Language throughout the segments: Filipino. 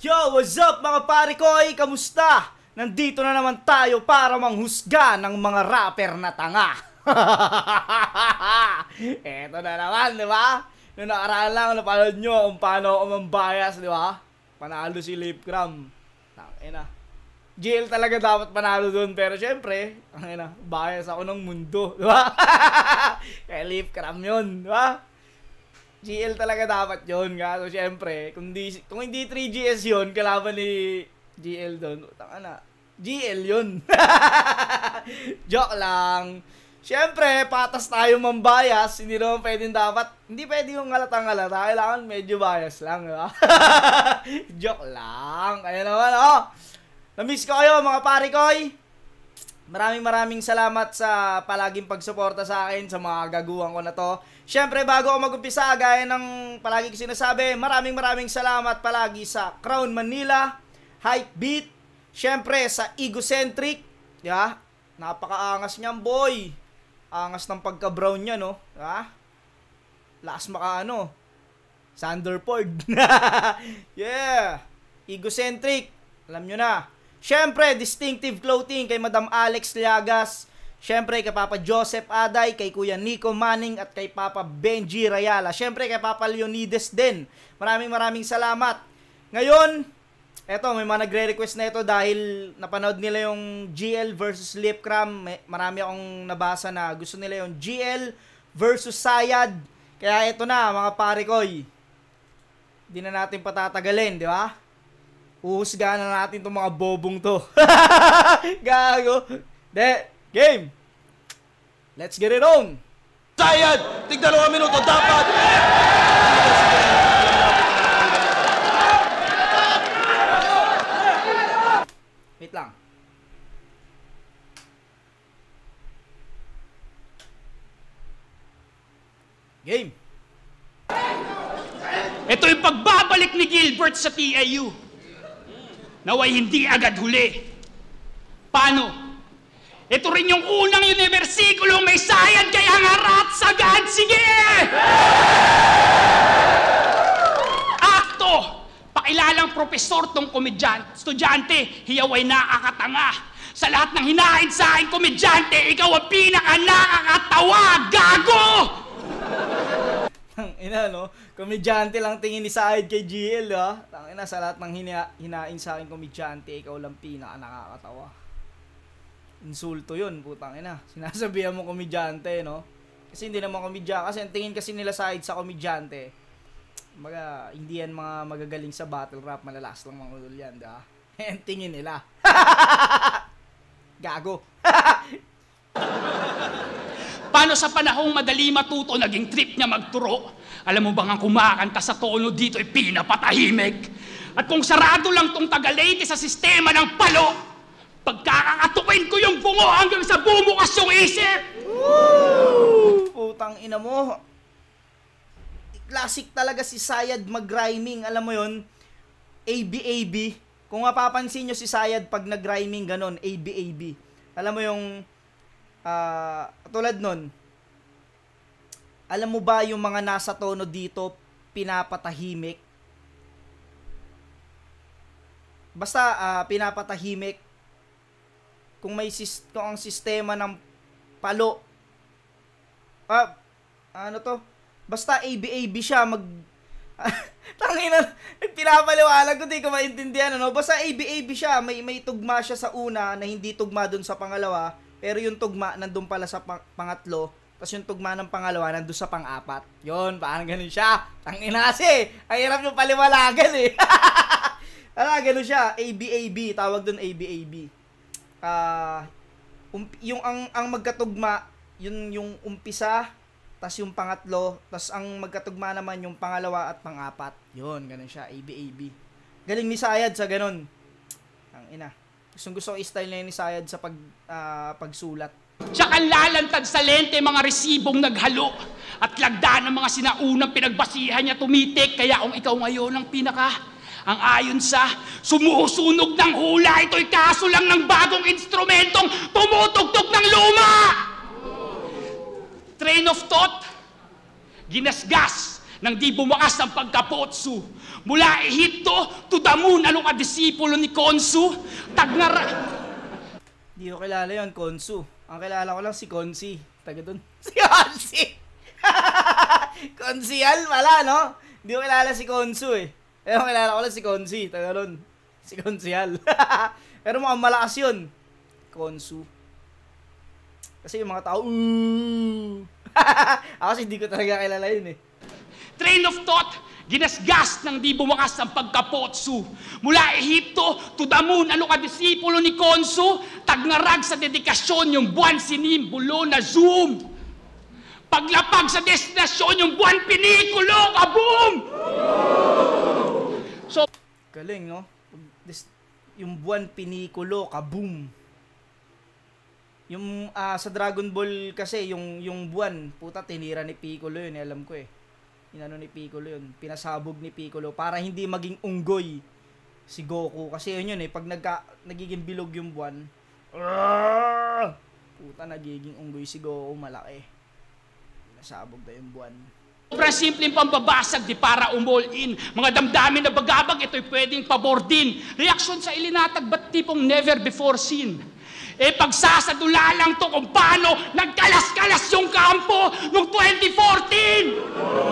Yo, what's up mga pare koy? Kamusta? Nandito na naman tayo para manghusga ng mga rapper na tanga. Eto na naman, di ba? Noong nakaraan lang, napanood nyo kung paano ako mambayas, di ba? Panalo si Lipcram. Tangina. GL talaga dapat panalo doon, pero syempre, tangina, bias ako ng mundo, di ba? Kaya Lipcram yun, di ba? GL talaga dapat yun, kaso syempre, kung hindi 3GS yun, kalaban ni GL doon, tangina, GL yun. Joke lang. Syempre, patas tayo mambayas, hindi naman pwedeng dapat, hindi pwede yung halatang-halata, kailangan medyo bias lang, diba? Joke lang. Kaya naman, na-miss ko kayo mga pare koy. Maraming salamat sa palaging pagsuporta sa akin, sa mga gaguhan ko na to. Syempre, bago ako mag-umpisa, gaya ng palagi ko sinasabi, maraming salamat palagi sa Crown Manila, Hypebeat, syempre sa Egocentric, yeah? Napakaangas niyan, boy. Angas ng pagka-brown niya, no? Ha? Lakas Thunderford. Yeah. Egocentric. Alam nyo na. Syempre, Distinctive Clothing kay Madam Alex Liagas. Syempre, kay Papa Joseph Aday, kay Kuya Nico Manning, at kay Papa Benji Rayala. Syempre, kay Papa Leonides din. Maraming salamat. Ngayon, eto, may mga nagre-request na ito dahil napanood nila yung GL versus Lipcram. Marami akong nabasa na gusto nila yung GL versus Sayad. Kaya ito na, mga pare koy. Hindi na natin patatagalin, di ba? Uhusgahan na natin itong mga bobong to. Gago. Game. Let's get it on. Sayad, tig 2 minuto dapat. Wait lang. Game. Ito yung pagbabalik ni Gilbert sa TIU. Naway hindi agad huli. Paano? Ito rin yung unang universikulong may sayad kay hangarat sagad. Sige! Akto! Pakilalang profesor tong estudyante, hiyaway nakakatanga. Sa lahat ng hinahin sa akin komedyante, ikaw ang pinaka nakakatawa, gago! Ina, no? Komedyante lang tingin ni Sayad kay GL, ha? Tangina, sa lahat ng hinain sa akin komedyante, ikaw lang pinaka nakakatawa. Insulto yun, putang ina. Sinasabihan mo komedyante, no? Kasi hindi naman komedyante. Kasi ang tingin kasi nila Sayad sa komedyante, hindi yan mga magagaling sa battle rap, malalas lang mga ulol yan, diba? Ang tingin nila. Gago. Paano sa panahong madali matuto, naging trip niya magturo? Alam mo bang ang kumakanta sa tono dito ay pinapatahimik? At kung sarado lang tong Tagalete sa sistema ng palo, pagkakatukin ko yung bungo hanggang sa bumukas yung isip! Woo! Putang ina mo. Classic talaga si Sayad mag-rhyming. Alam mo yon, ABAB. Kung mapapansin nyo si Sayad pag nag-rhyming ganon, ABAB. Alam mo yung tulad nun, alam mo ba yung mga nasa tono dito pinapatahimik? Basta pinapatahimik kung ang sistema ng palo, basta ABAB siya tangina, pinapaliwanag ko, di ko maintindihan, ano? Basta ABAB siya, may tugma siya sa una na hindi tugma dun sa pangalawa, pero yung tugma nandun pala sa pangatlo, tapos yung tugma ng pangalawa nandun sa pang-apat. Yun, parang ganun siya. Tangina kasi, ang hirap yung paliwalagan eh. Ganun siya, ABAB, tawag dun ABAB. Yung ang magkatugma, yung umpisa, tas yung pangatlo, tas ang magkatugma naman yung pangalawa at pang-apat. Yun, ganun siya, ABAB. Galing ni Sayad sa ganun. Ang ina. Gusto ko i-style na yun ni Sayad sa pagsulat. Tsaka lalantad sa lente mga resibong naghalo at lagda ng mga sinaunang pinagbasihan niya tumitik. Kaya kung ikaw ngayon ang ang ayon sa sumusunog ng hula, ito'y kaso lang ng bagong instrumentong tumutugtog ng luma! Train of thought, ginasgas nang di bumakas ang pagkapotsu. Mula Ehipto to the Tudamon, ano ka disipulo ni Konsu? Tagnara... Di ko kilala yun, Konsu. Ang kilala ko lang si Konsi. Taga dun. Si Konsi! Konsial pala, no? Di ko kilala si Konsu eh. Pero kilala ko lang si Konsi. Taga dun. Si Konsial. Pero mukhang malakas yun. Konsu. Kasi yung mga tao, ako kasi hindi ko talaga kilala yun eh. Train of thought, ginasgas ng di bumakas ang pagkapotsu. Mula Ehipto, Tudamon, ano ka disipulo ni Konsu? Tagnarag sa dedikasyon yung buwan sinimbulo na Zoom. Paglapag sa destinasyon yung buwan pinikulo, kaboom! So, Galing, no? Yung buwan pinikulo, kaboom. Yung sa Dragon Ball kasi, yung buwan, puta, tinira ni Piccolo yun, alam ko eh. Inano ni Piccolo yun, pinasabog ni Piccolo para hindi maging unggoy si Goku. Kasi yun eh, pag nagiging bilog yung buwan, puta, nagiging unggoy si Goku, malaki. Pinasabog na yung buwan. sobrang simpleng pambabasag di para umall-in. Mga damdamin na bagabag, ito'y pwedeng pabordin. Reaksyon sa ilinatag, ba't tipong never before seen? Pagsasadula lang to kung paano nagkalas-kalas yung kampo noong 2014.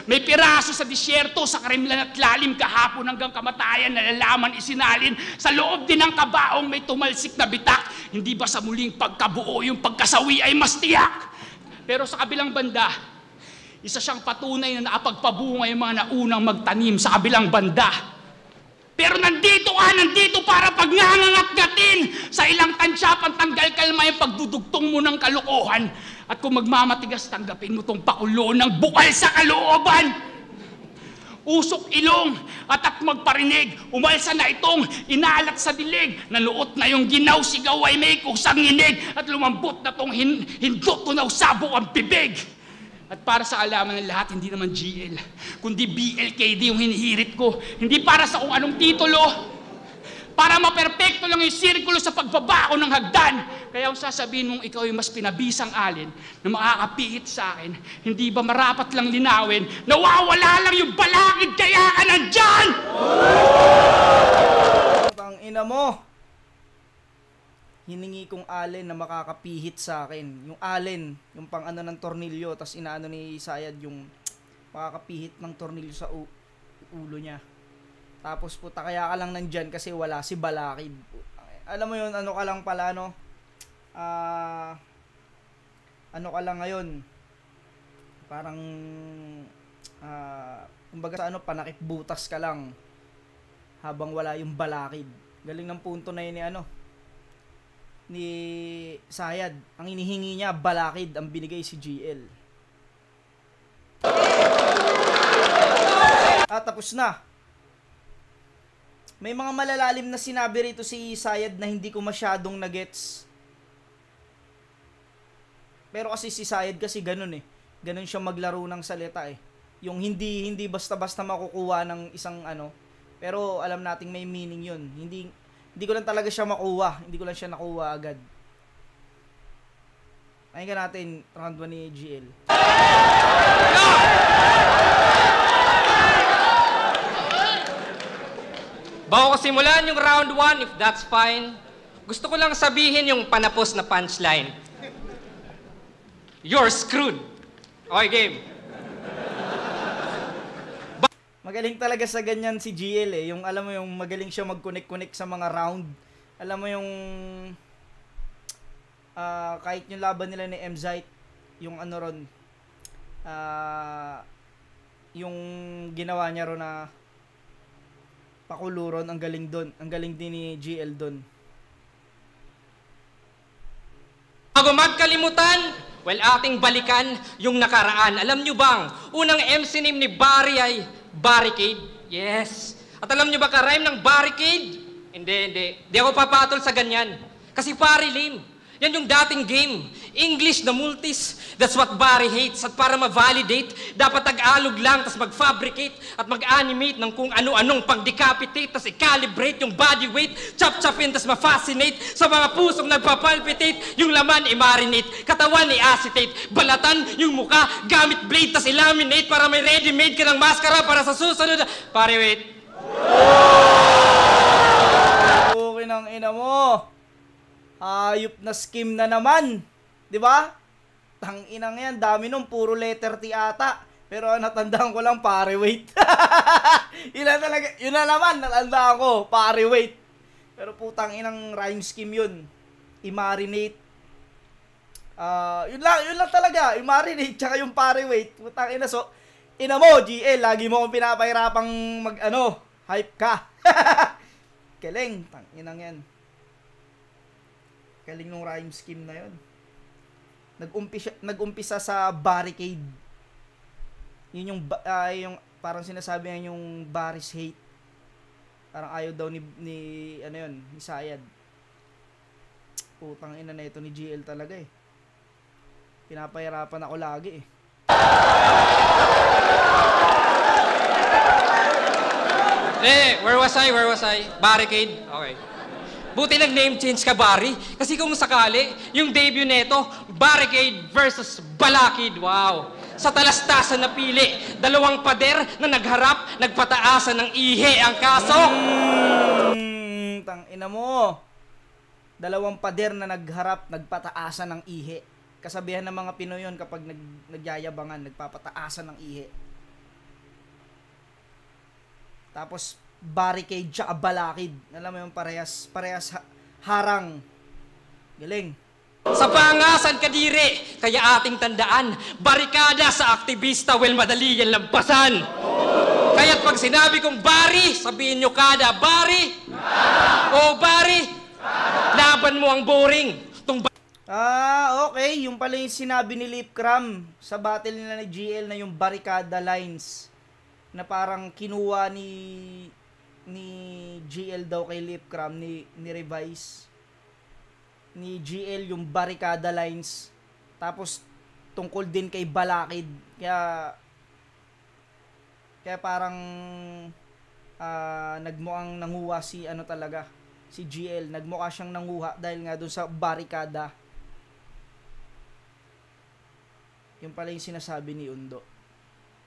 May piraso sa disyerto, sa karimlan at lalim kahapon hanggang kamatayan, nalalaman isinalin. Sa loob din ng kabaong may tumalsik na bitak. Hindi ba sa muling pagkabuo yung pagkasawi ay mas tiyak? Pero sa kabilang banda, isa siyang patunay na naapagpabunga yung mga naunang magtanim sa kabilang banda. Pero nandito para pagngangangat-gatin sa ilang tansya, pantanggal kalma yung pagdudugtong mo ng kalokohan. At kung magmamatigas, tanggapin mo tong pakulo ng bukal sa kalooban. Usok ilong at magparinig, umalsa na itong inalat sa dilig. Naluot na yung ginaw, sigaw ay may kusang nginig. At lumambot na tong hindot, tunaw sabok ang bibig. At para sa alaman ng lahat, hindi naman GL, kundi BLKD yung hinihirit ko. Hindi para sa kung anong titulo, para maperpekto lang yung sirkulo sa pagbaba ko ng hagdan. Kaya kung sasabihin mong ikaw yung mas pinabisang alin na makakapihit sa akin, hindi ba marapat lang linawin, nawawala lang yung balakid kaya ka nandyan! Ang ina mo! Hiningi kong alin na makakapihit sa akin. Yung alin, yung pang ano ng tornilyo, tas inaano ni Sayad yung makakapihit ng tornilyo sa ulo niya. Tapos puta, kaya ka lang nandyan kasi wala si Balakid. Alam mo yun, ano ka lang pala, no? Ano ka lang ngayon? Parang, kumbaga sa ano, panakip butas ka lang habang wala yung Balakid. Galing ng punto na yun ni ano, ni Sayad. Ang inihingi niya, Balakid, ang binigay si GL. Tapos na. May mga malalalim na sinabi rito si Sayad na hindi ko masyadong nagets. Pero kasi si Sayad kasi ganun eh. Ganun siya maglaro ng salita eh. Yung hindi basta-basta makukuha ng isang ano. Pero alam nating may meaning yun. Hindi ko lang talaga siya makuha. Hindi ko lang siya nakuha agad. Pakinggan natin round 1 ni GL. Bago ko simulan yung round 1, if that's fine, gusto ko lang sabihin yung panapos na punchline. You're screwed. Okay, game. Magaling talaga sa ganyan si GL eh. Yung alam mo yung magaling siya mag-connect sa mga round. Alam mo yung kahit yung laban nila ni Mzite, yung ano ron, yung ginawa niya ron na pakulo ron, ang galing doon. Ang galing din ni GL doon. Bago magkalimutan, well, ating balikan yung nakaraan. Alam nyo bang, unang MC name ni Barry ay Barricade? Yes. At alam nyo ba ka-rhyme ng barricade? Hindi. Di ako papatol sa ganyan. Kasi pari lame. Yan yung dating game. English na multis. That's what Barry hates. At para ma-validate, dapat tag-alog lang, tas mag-fabricate at mag-animate ng kung ano-anong pang-decapitate, tas i-calibrate yung body weight, chop-chopin, tas ma-fascinate sa mga pusong nagpapalpitate, yung laman i-marinate, katawan i-acetate, balatan yung muka, gamit blade, tas i-laminate para may ready-made ka ng maskara para sa susunod. Pare, wait. Okay ng ina mo. Ayop na scheme na naman. 'Di ba? Tang-inang yan, dami nung puro letter T ata. Pero natandaan ko lang, pare, wait. Yun na naman, natandaan ko, pare, wait. Pero putang inang rhyme scheme yun. I-marinate. Yun lang talaga, i-marinate, tsaka yung pare, wait. Putang ina, so, ina mo, GL, lagi mo akong pinapahirapang hype ka. Keleng, tang inang yan. Galing nung rhyme scheme na yun. Nag-umpisa sa barricade. Yun yung parang sinasabi niya yung Barry's hate. Parang ayaw daw ni Sayad. Putang ina na ito ni GL talaga eh. Pinapahirapan ako lagi eh. Where was I? Barricade? Okay. Buti nag-name change ka, Barry. Kasi kung sakali, yung debut neto, Barricade versus Balakid. Wow. Sa talastasan na pili, dalawang pader na nagharap, nagpataasan ng ihe ang kaso. Tang ina mo. Dalawang pader na nagharap, nagpataasan ng ihe. Kasabihan ng mga Pinoy yun kapag nagyayabangan, nagpapataasan ng ihe. Tapos, barricade tsaka balakid. Alam mo yung parehas harang. Galing. Sa pangasan kadiri, kaya ating tandaan, barikada sa aktivista, well, madali yan lampasan. Kaya't pag sinabi kong Barry, sabihin nyo kada, Barry! O Barry! Laban mo ang boring. Okay. Yung pala yung sinabi ni Lipcram sa battle nila ni GL na yung barricada lines. Na parang kinuha ni GL daw kay Lipcram, ni Revise ni GL yung barricada lines, tapos tungkol din kay Balakid, kaya parang nagmukhang nanguha si GL, nagmukha siyang nanguha dahil nga dun sa barricada. Yung pala yung sinasabi ni Undo.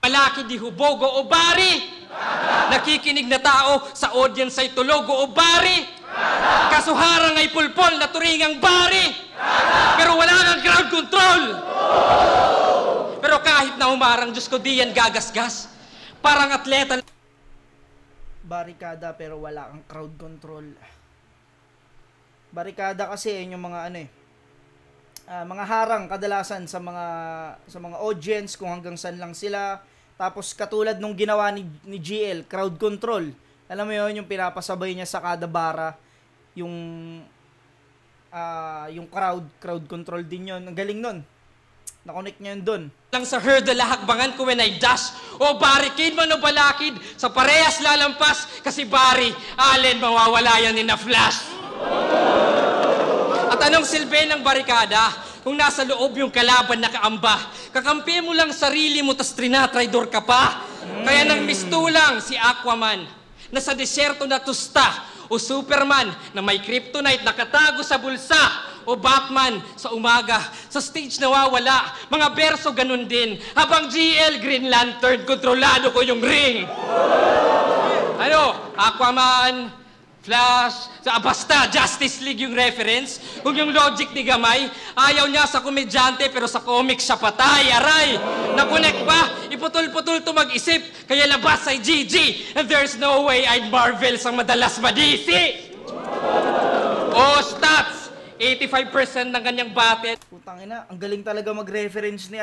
Balakid di hubogo o Barry! Nakikinig na tao sa audience ay tulogo o Barry! Kasuharang ay pulpol na turingang Barry! Pero wala kang crowd control! Pero kahit na humarang, Diyos ko, di yan gagasgas. Parang atleta. Barikada pero wala kang crowd control. Barikada kasi yun yung mga mga harang kadalasan sa mga audience kung hanggang saan lang sila. Tapos katulad nung ginawa ni GL, crowd control. Alam mo yun, yung pinapasabay niya sa kada bara, yung crowd control din yun. Ang galing nun. Nakonect niya yun dun. Lang sa hurdle hakbangan ko when I dash. O barricade man o balakid, sa parehas lalampas, kasi Barry, alin mawawala yan in a flash. At anong silbi ng barikada? Kung nasa loob yung kalaban na kaamba, kakampi mo lang sarili mo, tas trinatraidor ka pa. Kaya nang mistulang si Aquaman, na sa desyerto na tusta, o Superman, na may kryptonite nakatago sa bulsa, o Batman, sa umaga, sa stage nawawala, mga berso ganun din, habang GL Green Lantern, kontrolado ko yung ring. Aquaman, Flash, basta Justice League yung reference. Kung yung logic ni Gamay, ayaw niya sa komedyante pero sa comics siya patay, aray! Na-connect pa, iputol-putol to mag-isip, kaya labas ay GG, and there's no way I'd Marvel sang madalas madisi! Stats! 85% ng kanyang battle. Putang ina, ang galing talaga mag-reference ni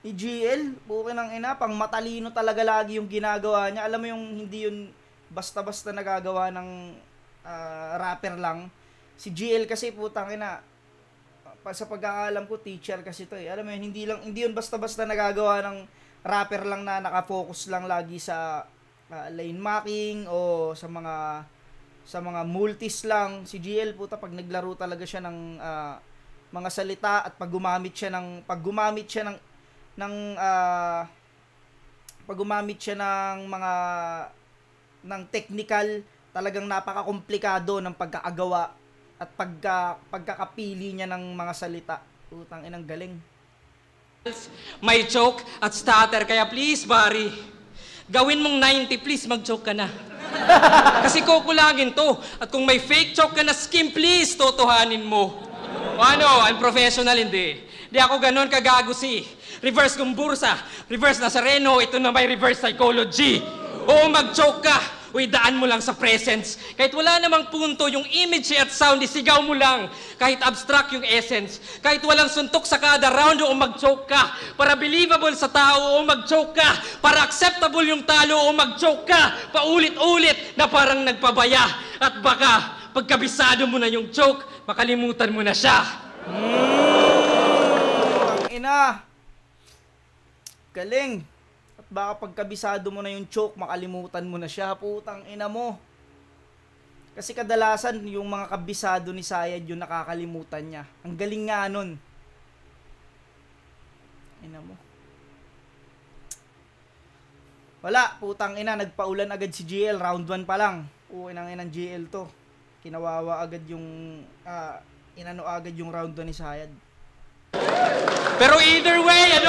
GL. Bukin ng ina, pang matalino talaga lagi yung ginagawa niya. Alam mo yung hindi yun basta-basta nagagawa ng rapper lang. Si GL kasi putang ina, sa pagkakaalam ko teacher kasi to eh. Alam mo yun, hindi yun basta-basta nagagawa ng rapper lang na nakafocus lang lagi sa lane marking o sa mga multis lang. Si GL puta pag naglaro talaga siya ng mga salita at pag gumamit siya ng mga ng technical, talagang napaka-komplikado ng pagkakagawa at pagkakapili niya ng mga salita. Utang inang galing. May choke at stutter, kaya please, Barry, gawin mong 90, please, mag-choke ka na. Kasi kukulangin to. At kung may fake choke ka na skim, please, totohanin mo. O ano, I'm professional, hindi. Di ako ganun kagago si. Reverse Gumbursa, reverse Nazareno, ito na may reverse psychology. Oo, mag-choke ka. Uy, daan mo lang sa presence. Kahit wala namang punto, yung image at sound, isigaw mo lang. Kahit abstract yung essence. Kahit walang suntok sa kada round, o mag-choke ka. Para believable sa tao, o mag-choke ka. Para acceptable yung talo, o mag-choke ka. Paulit-ulit na parang nagpabaya. At baka, pagkabisado mo na yung choke, makalimutan mo na siya. Ang ina. Galing. Baka pagkabisado mo na yung choke, makalimutan mo na siya. Putang ina mo. Kasi kadalasan, yung mga kabisado ni Sayad, yung nakakalimutan niya. Ang galing nga nun. Ina mo. Wala, putang ina, nagpaulan agad si GL. Round 1 pa lang. Inang inang GL to. Kinawawa agad yung, inano agad yung round 1 ni Sayad. Pero either way,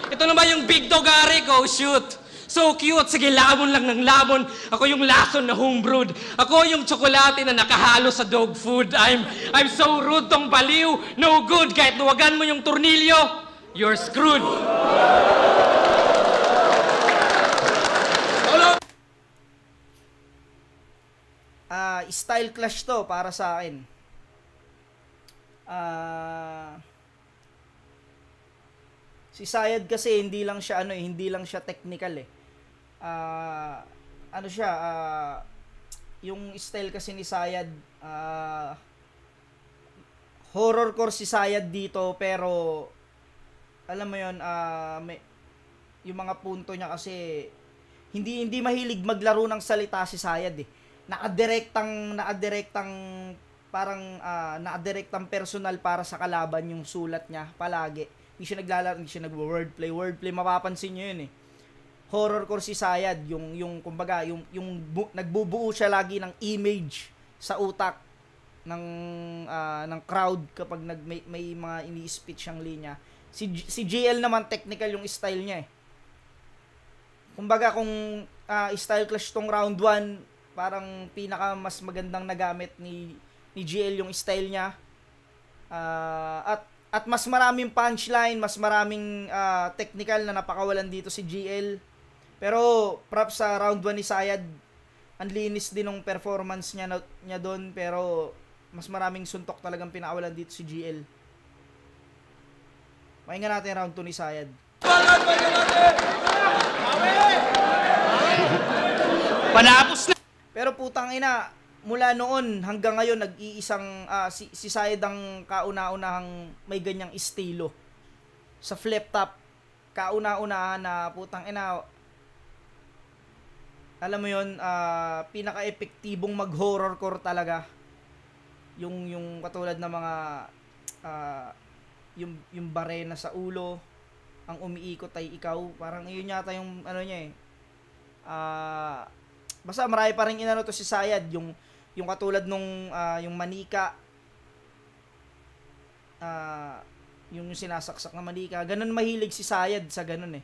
ito naman yung big dog ari ko, shoot. So cute, sige, lamon lang ng lamon. Ako yung lason na homebrewed. Ako yung tsokolate na nakahalo sa dog food. I'm so rude, tong baliw. No good, kahit luwagan mo yung tornilyo, you're screwed. Style clash to para sa akin. Si Sayad kasi hindi lang siya technical eh. Yung style kasi ni Sayad, horrorcore si Sayad dito, pero alam mo yun, yung mga punto niya kasi hindi mahilig maglaro ng salita si Sayad eh. Nakadirektang personal para sa kalaban yung sulat niya palagi. Hindi siya naglalaro, hindi siya nag-wordplay. Mapapansin niyo yun eh. Horrorcore si Sayad, yung kumbaga, yung nagbubuo siya lagi ng image sa utak ng crowd kapag may mga ini-speech siyang linya. Si GL naman, technical yung style niya eh. Kumbaga, kung style clash tong round 1, parang pinaka mas magandang nagamit ni GL yung style niya. At mas maraming punchline, mas maraming technical na napakawalan dito si GL. Pero props sa round 1 ni Sayad, ang linis din ng performance niya doon, pero mas maraming suntok talagang pinakawalan dito si GL. Pakinggan natin round 2 ni Sayad. Panapos na! Pero putang ina, mula noon hanggang ngayon, nag-iisang si Sayad ang kauna-unahang may ganyang estilo. Sa flip top, kauna-unahan na putang ina, alam mo yun, pinaka-epektibong mag-horrorcore talaga. Yung katulad ng mga, yung barena sa ulo, ang umiikot ay ikaw. Parang yun yata yung ano niya eh. Basta marami pa rin inano to si Sayad, yung katulad nung yung manika, yung sinasaksak na manika, ganun mahilig si Sayad sa ganun eh.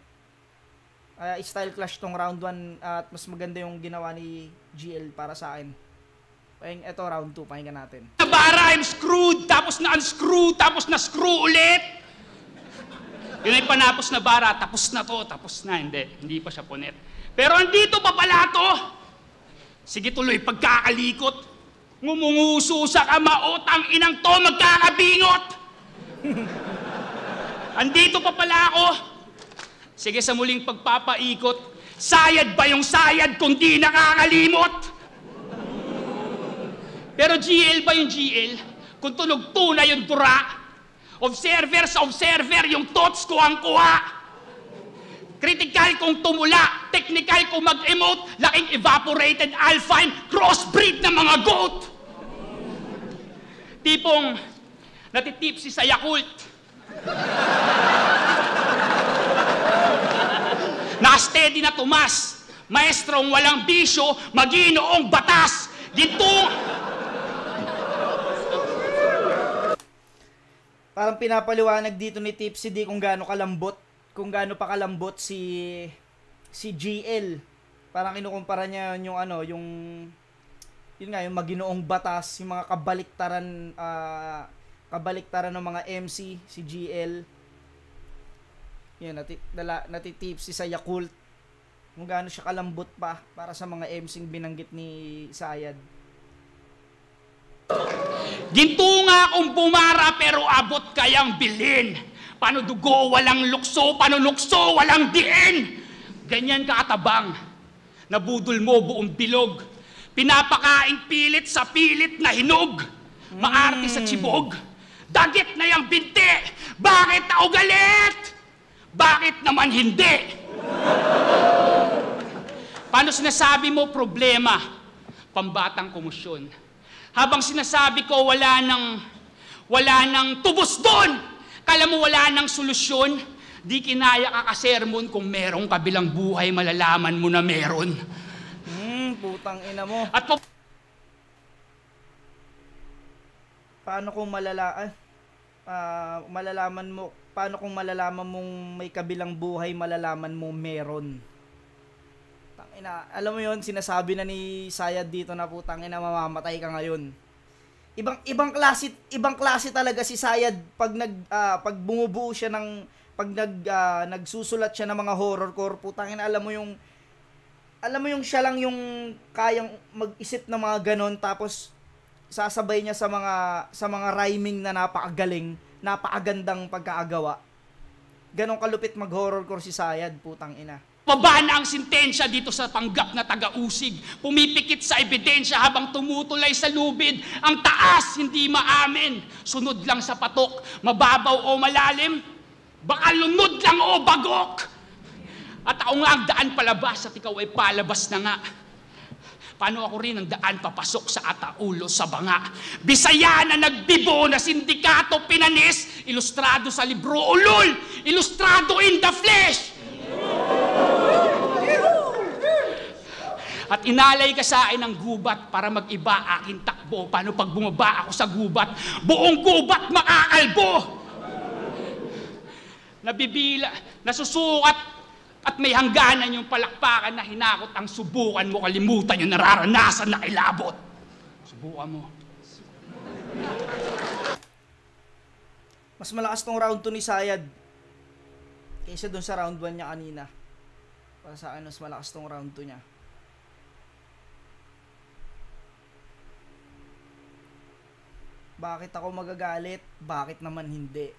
Style clash tong round 1 at mas maganda yung ginawa ni GL para sa akin. Ito round 2, pakinggan natin. Bara, I'm screwed, tapos na unscrew, tapos na screw ulit. Yun ay panapos na bara, tapos na to, tapos na. Hindi pa siya punet. Pero andito pa pala to. Sige tuloy, pagkakalikot. Ngumunguso sa kamaotang inang to, magkakabingot. Andito pa pala ako. Sige, sa muling pagpapaikot, sayad ba yung sayad kung di nakakalimot? Pero GL ba yung GL? Kung tunog tuna yung dura? Observer sa observer, yung thoughts ko ang kuha. Critical kung tumula, technical kung mag-emote, laking evaporated alpine, crossbreed ng mga goat. Tipong, natitipsi sa Yakult. Naka-steady na tumas. Maestrong walang bisyo, maginoong batas. Gintong... Parang pinapaliwanag dito ni Tipsy D kung gaano pa kalambot si GL. Parang kinukumpara niya yung yun nga, yung maginoong batas, yung mga kabaliktaran ng mga MC, si GL. Yan, natitipsy sa Yakult. Kung gaano siya kalambot pa para sa mga MC'ng binanggit ni Sayad. Ginto nga kung bumara pero abot kayang bilin. Paano dugo walang lukso, paano lukso walang diin. Ganyan kaatabang. Nabudol mo buong bilog. Pinapakaing pilit sa pilit na hinog. Maarte sa tsibog. Dagit na yung binti. Bakit ako galit? Bakit naman hindi? Paano sinasabi mo problema? Pambatang komosyon. Habang sinasabi ko wala nang tubos doon. Kala mo wala nang solusyon. Di kinaya kakasermon kung merong kabilang buhay malalaman mo na meron. Putang ina mo. At Paano kung malalaman mong may kabilang buhay malalaman mo meron? Tangina, alam mo yon, sinasabi na ni Sayad dito na putang ina mamamatay ka ngayon. Ibang klase talaga si Sayad pag bumubuo siya ng nagsusulat siya ng mga horrorcore, putang ina, alam mo yung siya lang yung kayang mag-isip ng mga ganon, tapos sasabay niya sa mga rhyming na napakagaling, napakagandang pagkaagawa. Ganon kalupit mag-horrorcore si Sayad, putang ina. Baba na ang sintensya dito sa panggap na taga-usig. Pumipikit sa ebidensya habang tumutulay sa lubid. Ang taas, hindi maamin. Sunod lang sa patok, mababaw o malalim. Baka lunod lang o bagok. At ako nga ang daan palabas at ikaw ay palabas na nga. Paano ako rin ang daan papasok sa ataulo sa banga? Bisaya na nagbibo na sindikato pinanis, ilustrado sa libro ulol, ilustrado in the flesh. At inalay ka sa akin ng gubat para mag-iba aking takbo. Paano pag bumaba ako sa gubat, buong gubat makakalbo. Nabibila, nasusukat, at may hangganan yung palakpakan na hinakot ang subukan mo, kalimutan yung nararanasan na kilabot. Subukan mo. Mas malakas tong round 2 ni Sayad kaysa dun sa round 1 niya kanina. Para sa akin, mas malakas tong round 2 niya. Bakit ako magagalit? Bakit naman hindi?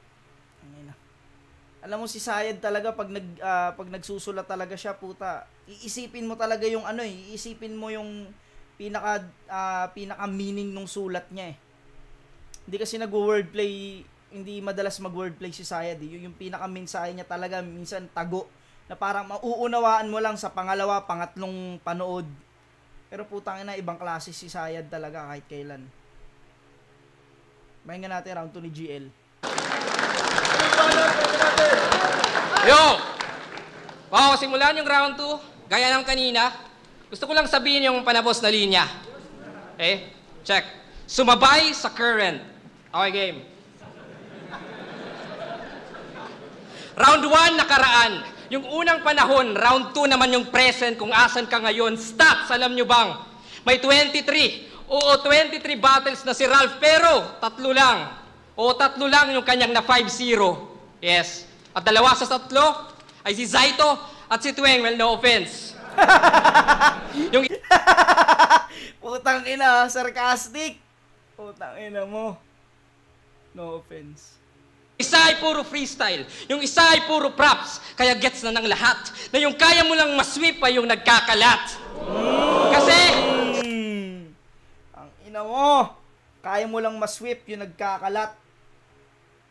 Alam mo si Sayad talaga pag nagsusulat talaga siya, puta. Iisipin mo talaga yung iisipin mo yung pinaka meaning nung sulat niya eh. Hindi kasi nag-wordplay, hindi madalas mag-wordplay si Sayad eh. Yung pinaka mensahe niya talaga minsan tago na parang mauunawaan mo lang sa pangalawa, pangatlong panood. Pero putang ina, ibang klase si Sayad talaga kahit kailan. Mahinga natin round 2 ni GL. Yo! Bago simulan yung round 2, gaya ng kanina, gusto ko lang sabihin yung panabos na linya. Okay? Check. Sumabay sa current. Okay, game. Round 1, nakaraan. Yung unang panahon, round 2 naman yung present, kung asan ka ngayon. Stats, alam nyo bang? May 23. Oo, 23 battles na si Ralph, pero 3 lang. Oo, 3 lang yung kanyang na 5-0. Yes. At 2 sa 3 ay si Zaito at si Tueng. Well, no offense. Yung Putang ina, sarcastic. Putang ina mo. No offense. isa ay puro freestyle, yung isa ay puro props, kaya gets na ng lahat na yung kaya mo lang masweep ay yung nagkakalat. Kasi ang ina mo, kaya mo lang masweep yung nagkakalat.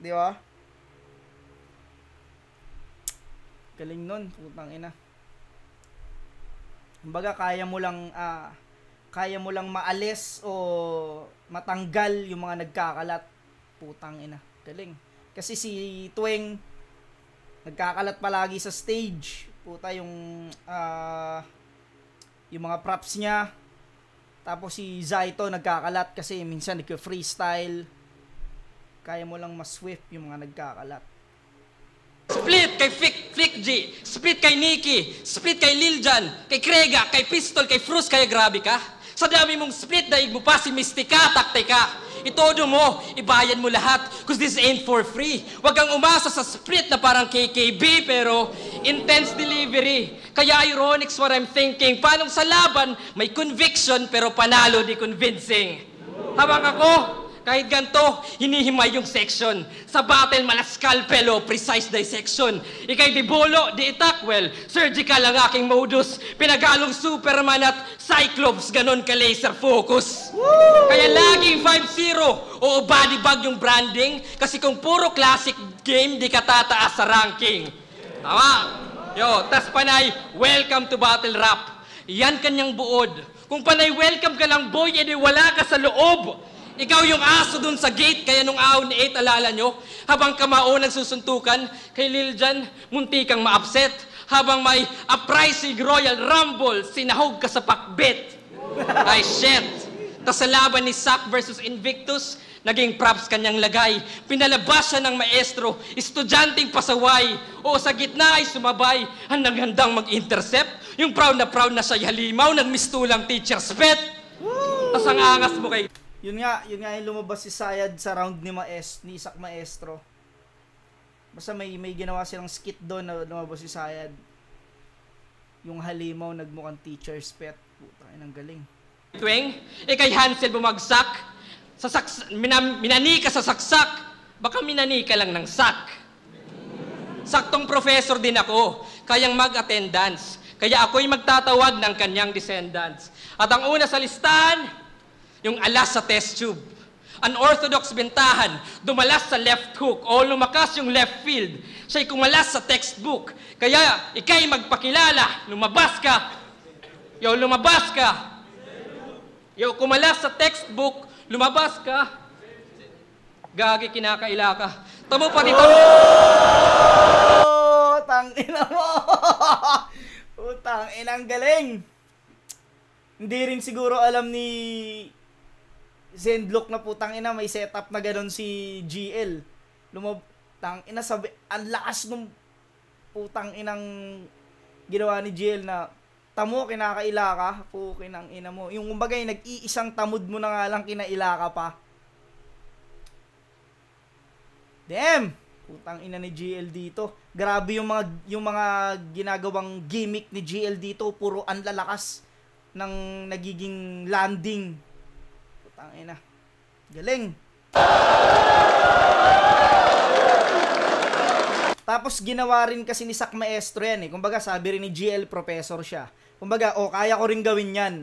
Di ba? Galing nun, putang ina. Kumbaga kaya mo lang maalis o matanggal yung mga nagkakalat. Putang ina. Galing. Kasi si Tweng, nagkakalat palagi sa stage. Puta yung mga props niya. Tapos si Zaito nagkakalat kasi minsan nagka-freestyle. Kaya mo lang mas-swift yung mga nagkakalat. Split kay Flick G, split kay Nikki, split kay Liljan, kay Krega, kay Pistol, kay Frus, kaya grabe ka. Sa dami mong split, daig mo pa si Mystica, taktika. Itodo mo, ibayan mo lahat, cause this ain't for free. Huwag kang umasa sa split na parang KKB, pero intense delivery. Kaya ironics what I'm thinking. Paanong sa laban, may conviction, pero panalo di convincing. Habang ako, kahit ganito, hinihimay yung section. Sa battle, malascalpel o precise dissection. Ika'y di bolo, di itak, well, surgical ang aking modus. Pinagalong Superman at Cyclops, ganon ka laser focus. Woo! Kaya laging 5-0 o body bag yung branding. Kasi kung puro classic game, di ka tataas sa ranking. Tama? Yo, tas panay, welcome to battle rap. Yan kanyang buod. Kung panay welcome ka lang boy, edi wala ka sa loob. Ikaw yung aso dun sa gate, kaya nung ahon ni 8, alala nyo, habang kamao nagsusuntukan, kay Liljan, munti kang ma-upset. Habang may uprising Royal Rumble, sinahog ka sa pakbet. Ay, shit. Tas sa laban ni Zack versus Invictus, naging props kanyang lagay. Pinalabas siya ng maestro, estudyanteng pasaway. O sa gitna ay sumabay, ang naghandang mag-intercept. Yung proud na siya halimaw, nagmistulang teacher's pet. Tas ang angas mo kay... Yun nga yung lumabas si Sayad sa round ni Zack Maestro. Basta may ginawa silang skit doon na lumabas si Sayad. Yung halimaw nagmukhang teacher's pet. Puta, ang galing. Tweng, kay Hansel bumagsak. Minani ka sa saksak. Baka minani ka lang ng sak. Saktong professor din ako. Kayang mag-attendance. Kaya ako'y magtatawag ng kanyang descendants. At ang una sa listahan, yung alas sa test tube. Unorthodox bentahan, dumalas sa left hook o lumakas yung left field. Siya'y kumalas sa textbook. Kaya ika'y magpakilala, lumabas ka. Yo, lumabas ka. Yo, kumalas sa textbook, lumabas ka. Gagi, kinakaila ka. Tamo pati tamo. Oh, tangina mo. Utang inang galing. Hindi rin siguro alam ni Zenlock na putang ina may setup na gano'n si GL. Tang ina sabi, ang lakas nung putang inang ginawa ni GL na tamo kinakaila ka, pukin ang ina mo. Yung kumbaga nag-iisang tamod mo na nga lang kinaila ka pa. Damn! Putang ina ni GL dito. Grabe yung mga ginagawang gimmick ni GL dito, puro ang lalakas ng nagiging landing. Putang ina. Galing. Tapos ginawa rin kasi ni Zack Maestro yan eh. Kumbaga sabi rin ni GL professor siya. Kumbaga, kaya ko rin gawin yan.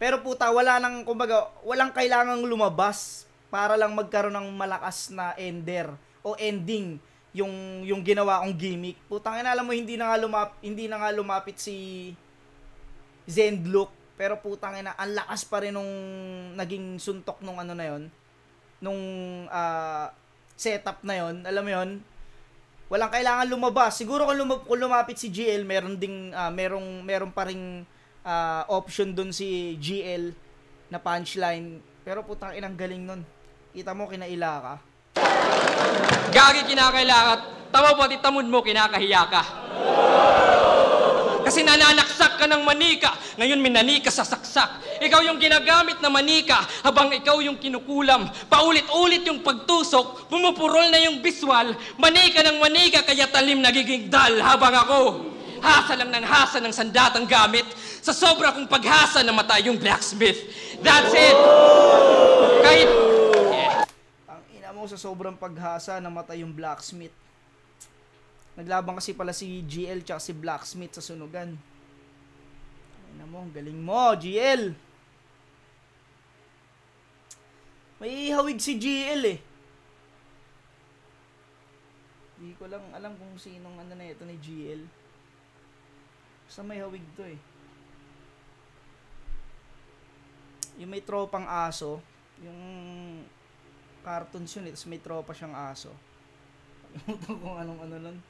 Pero puta, walang kailangang lumabas para lang magkaroon ng malakas na ender o ending yung ginawa kong gimmick. Putang ina, alam mo hindi na nga lumapit si Zenlock. Pero putang ina, ang lakas pa rin nung naging suntok nung ano na yon, nung setup na yon. Alam mo yon, walang kailangan lumabas. Siguro kung lumapit si GL, meron pa ring option dun si GL na punchline. Pero putang ina, ang galing nun. Kita mo, kinaila ka. Gagi, kinakaila ka. Tama pati tamod mo, kinakahiya ka. Kasi nananaksak ka ng manika, ngayon minanika sa saksak. Ikaw yung ginagamit na manika, habang ikaw yung kinukulam. Paulit-ulit yung pagtusok, pumupurol na yung visual. Manika ng manika, kaya talim nagiging dal. Habang ako, hasa lang ng hasa ng sandatang gamit. Sa sobra kong paghasa, namatay yung blacksmith. That's it! Kahit... Ang ina mo, sa sobrang paghasa, namatay yung blacksmith. Naglabang kasi pala si GL tsaka si Blacksmith sa sunugan. Ayun mo, galing mo, GL. May hawig si GL eh. Hindi ko lang alam kung sinong ano na ito ni GL. Basta may hawig to eh. Yung may tropang aso, yung Cartoons yun, tapos may tropa siyang aso. Kalimutan kung anong ano nun.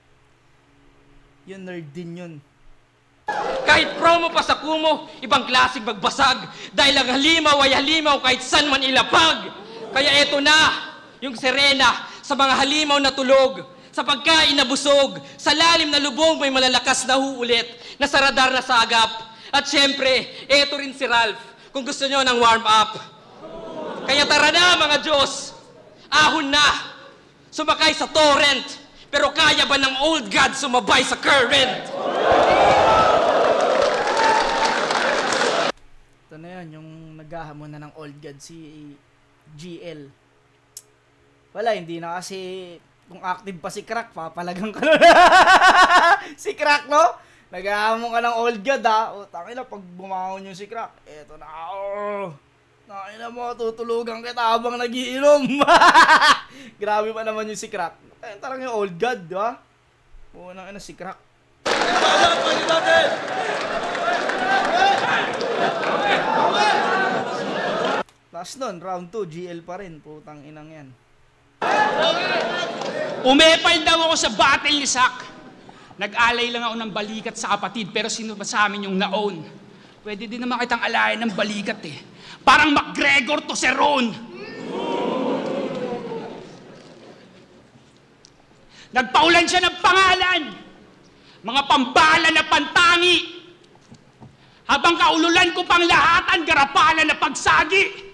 Yun, nerd din yun. Kahit promo pa sa Kumo, ibang klaseng magbasag. Dahil ang halimaw ay halimaw kahit saan man ilapag. Kaya eto na, yung Serena, sa mga halimaw na tulog, sa pagkain na busog, sa lalim na lubong may malalakas na huulit, na sa radar na sagap. At syempre, eto rin si Ralph, kung gusto nyo ng warm up. Kaya tara na mga Diyos, ahon na, sumakay sa torrent, pero kaya ba ng old god sumabay sa current? Ito na yun, yung naghahamon na ng old god si GL. Wala, hindi na kasi kung active pa si Crack, papalagang ka na. Si Crack, no? Naghahamon ka ng old god, ha? O, tangina, pag bumahon yung si Crack, eto na, tangina mo, tutulugan kita habang nagiinom. Grabe pa naman yung si Crack. Ayun talagang yung old god, di ba? Unang ina si Crack. Last nun, round 2, GL pa rin. Putang inang yan. Umepal daw ako sa battle ni Sak. Nag-alay lang ako ng balikat sa kapatid, pero sino ba sa amin yung naon? Pwede din naman kitang alayan ng balikat eh. Parang McGregor to Cerrone. Nagpaulan siya ng pangalan. Mga pambala na pantangi. Habang kaululan ko pang lahatan, garapalan na pagsagi.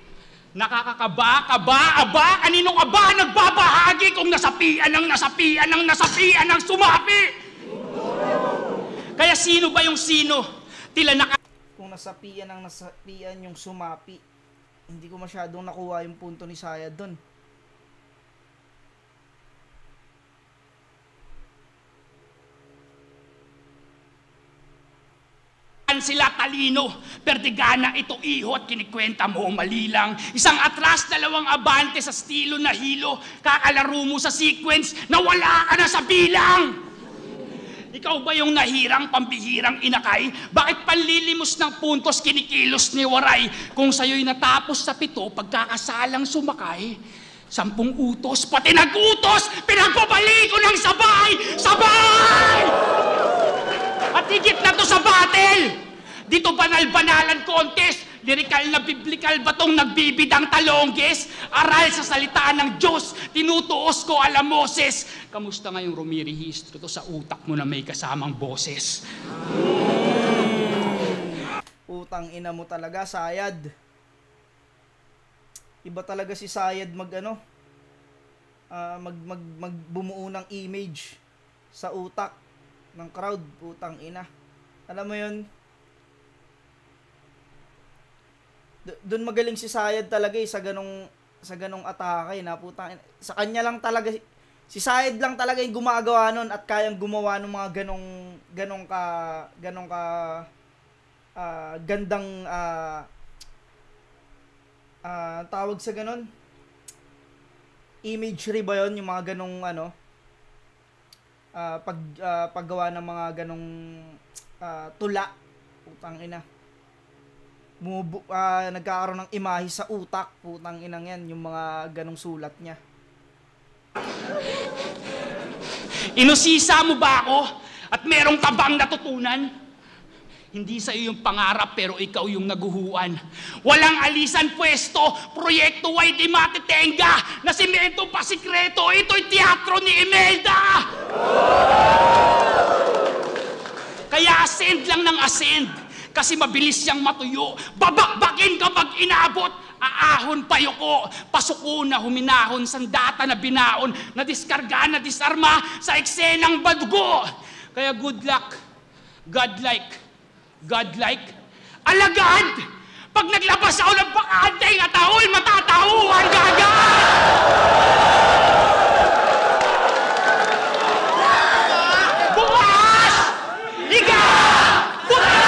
Nakakakaba, aba, kanino ka ba nagbabahagi kung nasapian ng sumapi? Kaya sino ba yung sino? Tila Kung nasapian yung sumapi, hindi ko masyadong nakuha yung punto ni Sayad dun. sila talino, perdigana ito iho at kinikwenta mo mali lang. Isang atras, dalawang abante sa estilo na hilo, kakalaro mo sa sequence na wala ka na sa bilang. Ikaw ba yung nahirang, pambihirang inakay? Bakit panlilimos ng puntos kinikilos ni Waray? Kung sa'yo'y natapos sa 7, pagkakasalang sumakay, 10 utos, pati nag-utos, pinagbabalik ko ng sabay! Sabay! At higit na to sa battle! Dito banal-banalan contest, lirikal na biblikal ba tong nagbibidang talongges? Aral sa salita ng Diyos, tinutuos ko ala Moses. Kamusta ngayong rumirehistro to sa utak mo na may kasamang boses? Utang ina mo talaga, Sayad. Iba talaga si Sayad magbumuo ng image sa utak ng crowd, utang ina. Alam mo yun? Doon magaling si Sayad talaga sa ganong atake na putang ina. Sa kanya lang talaga, si Sayad lang talaga yung gumagawa nun at kayang gumawa ng mga ganong gandang tawag sa ganon, imagery ba yun, yung mga ganong paggawa ng mga ganong tula, putang ina. Nagkakaroon ng imahe sa utak, putang inang yan, yung mga ganong sulat niya. Inusisa mo ba ako? At merong ka bang natutunan? Hindi sa iyo yung pangarap, pero ikaw yung naguhuan. Walang alisan pwesto, proyekto ay di matitenga, na simento pa sikreto, ito'y teatro ni Imelda! Kaya ascend lang ng ascend, kasi mabilis siyang matuyo. Babakbakin kapag inabot, aahon payoko, pasuko na huminahon, sandata na binaon, na diskarga, na disarma, sa eksenang badugo. Kaya good luck, godlike, alagad! Pag naglabas ako ng pakantay at ahol, matatauhan gaga! Bukas! Higa! Buka!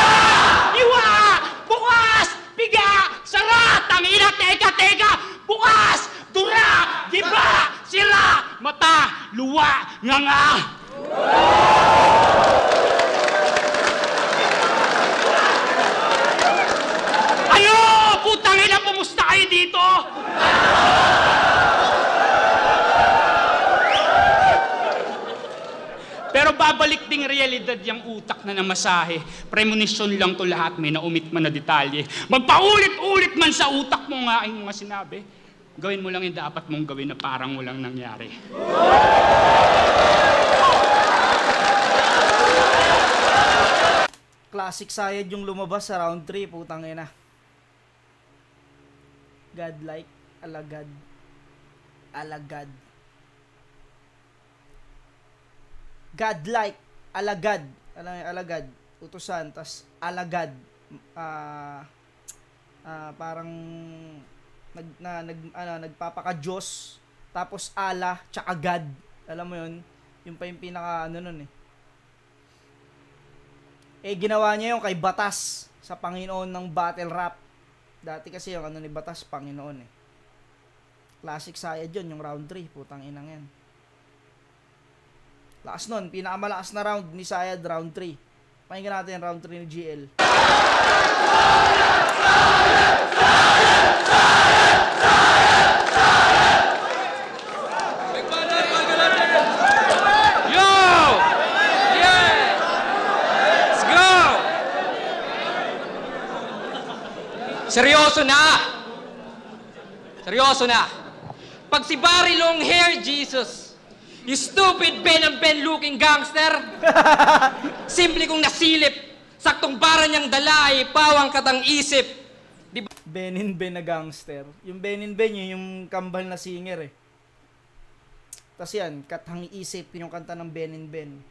Iwa! Bukas! Piga! Sara! Tangina! Teka! Bukas! Dura! Giba! Sira! Mata! Luwa! Nganga! Putang ina, pumusta kayo dito? babalik ding realidad yung utak na namasahe. Premonition lang to lahat, may naumit man na detalye. Magpaulit-ulit man sa utak mo nga ang mga sinabi. Gawin mo lang yung dapat mong gawin na parang walang nangyari. Classic Sayad yung lumabas sa round 3, putang ina. Godlike, alagad. Alagad. Godlike, alagad. Alam mo, alagad. Utusan, tas alagad. Parang nagpapaka-Diyos. Tapos ala, tsaka God. Alam mo yun? Yung pa yung pinaka nun eh. Ginawa niya yung kay Batas sa Panginoon ng battle rap. Dati kasi yung ni Batas, Panginoon eh. Classic Sayad yun, yung round 3. Putang inang yan. Lakas nun, pinakamalakas na round ni Sayad, round 3. Pakinggan natin yung round 3 ni GL. Yo! Yeah! Let's go! Seryoso na! Seryoso na! Pag si Barry Longhair, Jesus, you stupid Ben and Ben looking gangster, simple kong nasilip, saktong para niyang dala ay pawang katang isip. Diba? Benin Ben na gangster. Yung Benin Ben, yun yung kambal na singer eh. Tas yan, Katang Isip, yung kanta ng Benin Ben.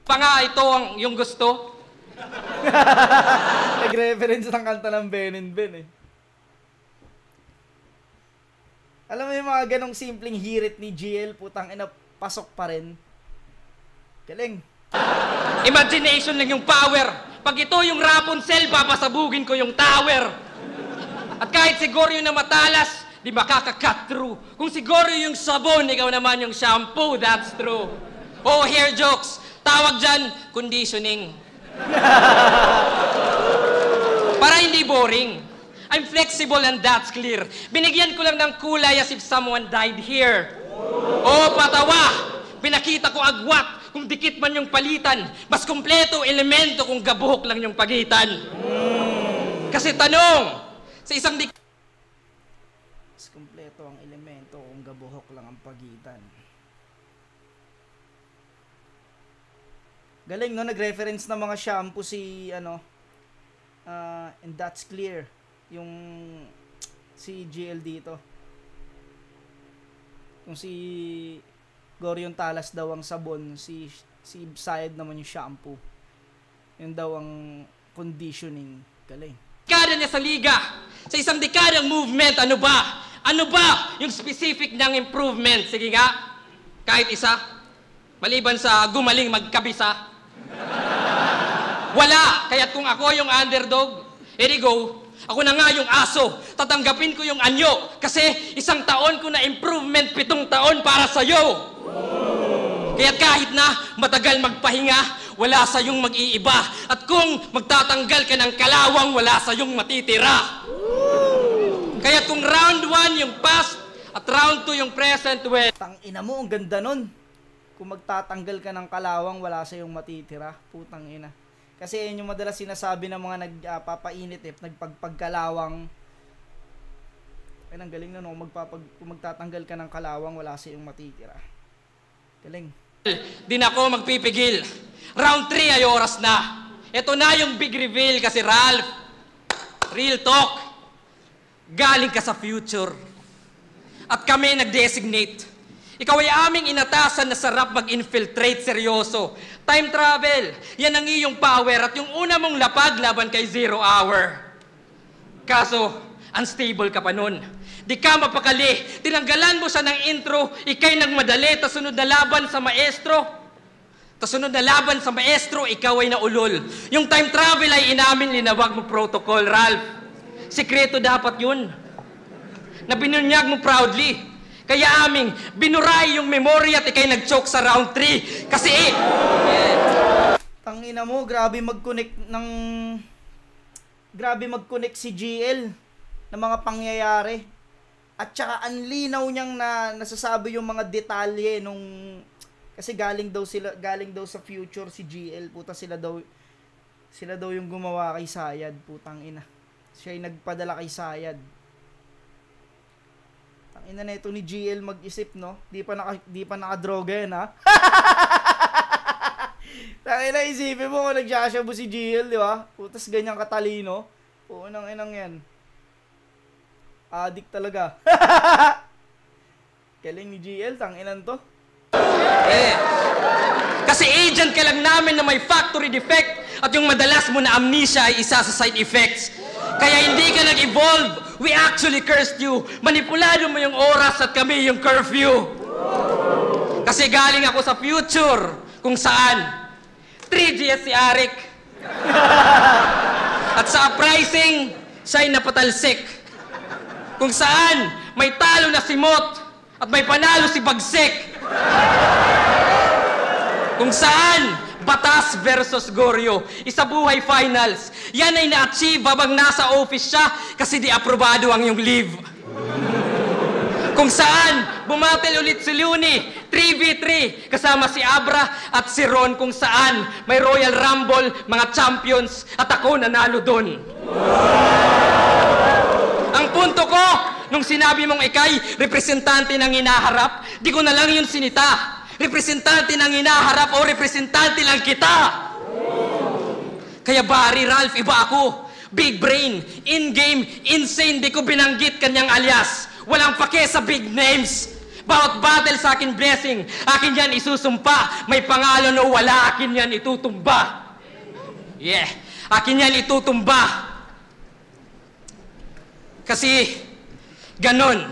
Pa nga ito ang yung gusto. Nag-reference ng kanta ng Benin Ben eh. Alam mo yung mga ganong simpleng hirit ni GL, putang ina, pasok pa rin. Galing. Imagination lang yung power. Pag ito yung Rapunzel, papasabugin ko yung tower. At kahit siguro yung na matalas, di makaka-cut through. Kung siguro yung sabon, ikaw naman yung shampoo, that's true. Oh, hair jokes. Tawag dyan, conditioning. Para hindi boring. I'm flexible and that's clear. Binigyan ko lang ng kulay as if someone died here. Oh, patawa! Pinakita ko agwat kung dikit man yung palitan. Mas kumpleto elemento kung gabuhok lang yung pagitan. Kasi tanong, sa isang Mas kumpleto ang elemento kung gabuhok lang ang pagitan. Galing no, nag-reference na mga shampoo si and that's clear. Yung si GL dito. Yung si Gorion Talas daw ang sabon, si Sayad naman yung shampoo. Yun daw ang conditioning. Galing. dekada niya sa liga. Sa isang dekadang movement, ano ba? Ano ba yung specific niyang improvement? Sige nga, kahit isa. Maliban sa gumaling magkabisa. Wala. Kaya't kung ako yung underdog, edi go. Ako na nga yung aso. Tatanggapin ko yung anyo. Kasi isang taon ko na improvement, 7 taon para sa'yo. Kaya't kahit na matagal magpahinga, wala sa'yong mag-iiba. At kung magtatanggal ka ng kalawang, wala sa'yong matitira. Kaya't kung round 1 yung past at round 2 yung present, well, Tangina mo, ang ganda nun. Kung magtatanggal ka ng kalawang, wala sa'yong matitira. Putang ina. Kasi yun yung madalas sinasabi ng mga nagpapainit nagpagpagkalawang. Ay, ang galing na no, kung magtatanggal ka ng kalawang, wala sa'yong matitira. Galing. di na ako magpipigil. Round 3 ay oras na. Ito na yung big reveal kasi Ralph, real talk, galing ka sa future. At kami nag-designate. Ikaw ay aming inatasan na sarap mag-infiltrate seryoso. Time travel, yan ang iyong power at yung una mong lapag laban kay 0 hour. Kaso, unstable ka pa nun. Di ka mapakali, tinanggalan mo siya ng intro, ikay nagmadali, tas sunod na laban sa maestro. Tas sunod na laban sa maestro, ikaw ay naulol. Yung time travel ay inamin, linawag mo protocol, Ralph. Sikreto dapat yun. Na binunyag mo proudly. Kaya aming binuray yung memory at ikay nag-choke sa round 3. Kasi Tangina mo, grabe mag-connect si GL ng mga pangyayari. At saka ang linaw niyang nasasabi yung mga detalye Kasi galing daw sa future si GL, puta sila daw yung gumawa kay Sayad, putang ina. Siya yung nagpadala kay Sayad. Tang ina na ito ni GL mag-isip, no? Di pa nakadroga yan, ha? Tang ina, isipin mo kung nagsashabu si GL, di ba? Putas ganyang katalino. Punang inang yan. Addict talaga. Galing ni GL, tang inan to. Kasi agent ka lang namin na may factory defect at yung madalas mo na amnesia ay isa sa side effects. Kaya hindi ka nag-evolve. We actually cursed you. Manipulado mo yung oras at kami yung curfew. Kasi galing ako sa future kung saan 3GS si Arik. At sa uprising, siya'y napatalsik. Kung saan may talo na si Mot at may panalo si Bagsik. Kung saan batas versus Goryo, isa buhay finals. Yan ay na-achieve habang nasa office siya kasi di aprobado ang iyong leave. Kung saan bumatel ulit si Looney 3v3 kasama si Abra at si Ron, kung saan may Royal Rumble, mga champions at ako nanalo dun. Ang punto ko, nung sinabi mong ikay representante ng hinaharap, di ko na lang yun sinita. Representante ng hinaharap o representante lang kita. Kaya Barry, Ralph, iba ako. Big brain, in-game, insane, di ko binanggit kanyang alias. Walang pake sa big names. Bawat battle sa akin blessing, akin yan isusumpa. May pangalan o wala, akin yan itutumba. Yeah, akin yan itutumba. Kasi, ganon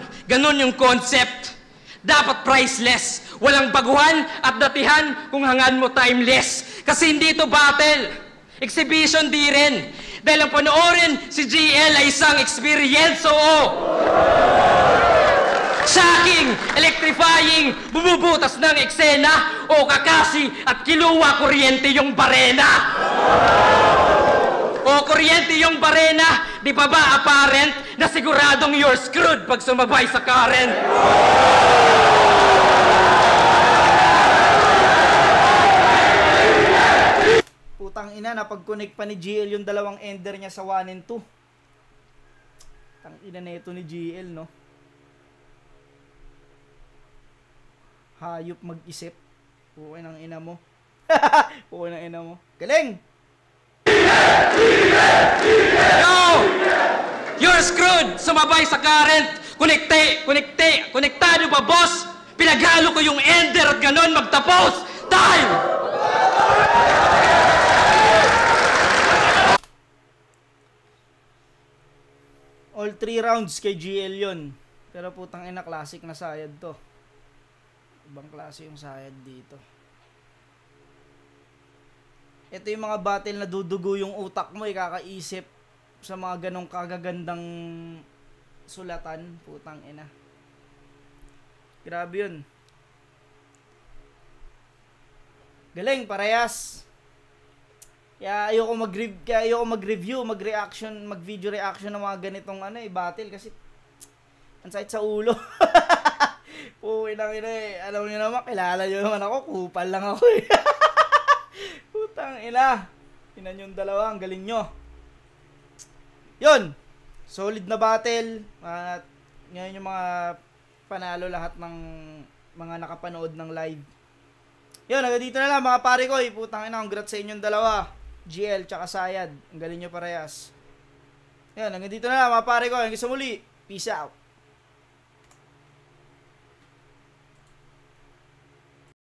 yung concept. Dapat priceless. Walang baguhan at datihan kung hangan mo timeless. Kasi hindi to battle. Exhibition di rin. Dahil ang panoorin si GL ay isang experience, oo. Shocking, electrifying, bumubutas ng eksena, o kakasi at kiluwa kuryente yung barena. O kuryente yung barena, di pa ba apparent na siguradong you're screwed pag sumabay sa current? Putang ina, napag-connect pa ni GL yung dalawang ender niya sa 1 and 2. Tang ina na ito ni GL, no? Hayop mag-isip. Pukoy ng ina mo. Pukoy ng ina mo. Galing! Yo! You're screwed! Sumabay sa current! Konektado ba, boss? Pinaghalo ko yung ender at ganon magtapos! Time! All 3 rounds kay GL yun. Pero putang ina, classic na Sayad to. Ibang klase yung Sayad dito. Ito yung mga battle na dudugo yung utak mo, kakaisip sa mga ganong kagagandang sulatan. Putang ina. Grabe yun. Galing, parehas. Kaya ayoko mag-review, mag-reaction, mag-video reaction ng mga ganitong battle kasi ang sakit sa ulo. Puwi lang ina eh. Alam niyo naman, kilala niyo naman ako, kupal lang ako eh. Putang ina. Tinan yung dalawa, ang galing nyo. Yun. Solid na battle. At ngayon yung mga panalo lahat ng mga nakapanood ng live. Yun, hanggang dito na lang mga pare ko. Putang ina, congrats sa inyong dalawa. GL tsaka Sayad. Ang galing nyo parehas. Yun, hanggang dito na lang mga pare ko. Hanggang sa muli. Peace out.